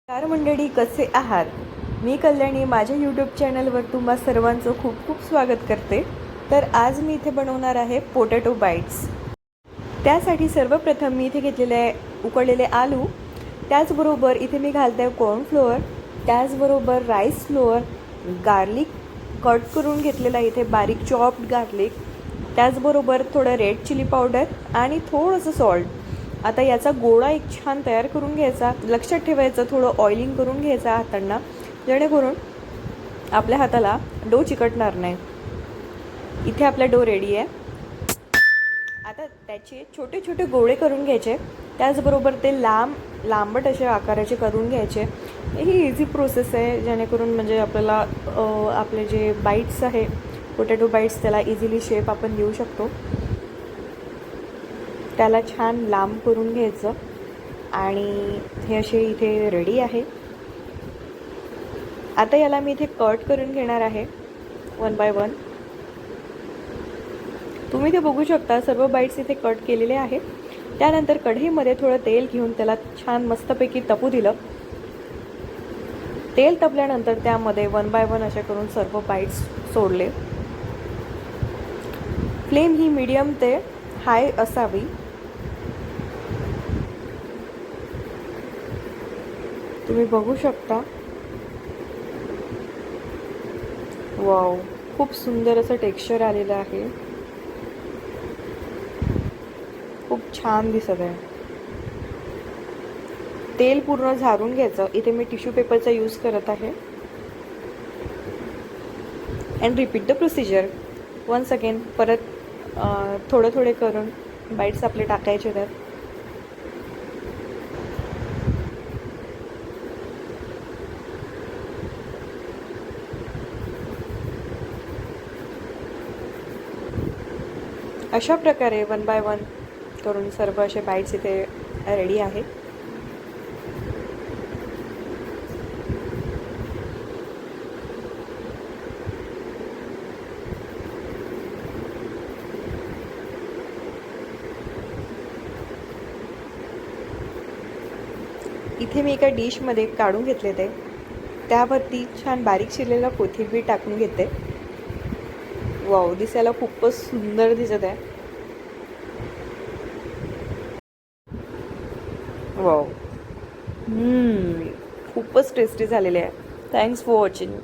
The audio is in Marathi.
नमस्कार मंडळी, कसे आहात? मी कल्याणी माझ्या यूट्यूब चॅनलवर तुम्हा सर्वांचं खूप खूप स्वागत करते. तर आज मी इथे बनवणार आहे पोटॅटो बाईट्स. त्यासाठी सर्वप्रथम मी इथे घेतलेले आहे उकडलेले आलू, त्याचबरोबर इथे मी घालते आहे कॉर्नफ्लोअर, त्याचबरोबर राईस फ्लोअर, गार्लिक कट करून घेतलेला इथे बारीक चॉप्ड गार्लिक, त्याचबरोबर थोडं रेड चिली पावडर आणि थोडंसं सॉल्ट. आता याचा गोळा एक छान तयार करून घ्यायचा. लक्षात ठेवायचं थोडं ऑइलिंग करून घ्यायचं हातांना, जेणेकरून आपल्या हाताला डो चिकटणार नाही. इथे आपला डो रेडी आहे. आता त्याचे छोटे छोटे गोळे करून घ्यायचे, त्याचबरोबर ते लांबट असे आकाराचे करून घ्यायचे. ही इझी प्रोसेस आहे, जेणेकरून म्हणजे आपल्याला आपले जे बाईट्स आहे पोटॅटो बाईट्स त्याला इझिली शेप आपण देऊ शकतो. त्याला छान लांब करून घ्यायचं आणि हे असे इथे रेडी आहे. आता याला मी इथे कट करून घेणार आहे वन बाय वन. तुम्ही ते बघू शकता, सर्व बाईट्स इथे कट केलेले आहे. त्यानंतर कढईमध्ये थोडं तेल घेऊन त्याला छान मस्तपैकी तपू दिलं. तेल तपल्यानंतर त्यामध्ये वन बाय वन असे करून सर्व बाईट्स सोडले. फ्लेम ही मीडियम ते हाय असावी. तुम्ही बघू शकता, वाव, खूप सुंदर असं टेक्स्चर आलेलं आहे. खूप छान दिसत आहे. तेल पूर्ण झारून घ्यायचं. इथे मी टिश्यू पेपरचा यूज करत आहे. And repeat the procedure once again. परत थोडे थोडे करून बाईट्स आपले टाकायचे त्यात. अशा प्रकारे वन बाय वन करून सर्व असे बाईट्स इथे रेडी आहे. इथे मी एका डिशमध्ये काढून घेतले ते. त्यावरती छान बारीक चिरलेला कोथिंबीर टाकून घेते. वाव, दिसायला खूपच सुंदर दिसत आहे. वाव, खूपच टेस्टी झालेले आहे. Thanks for watching.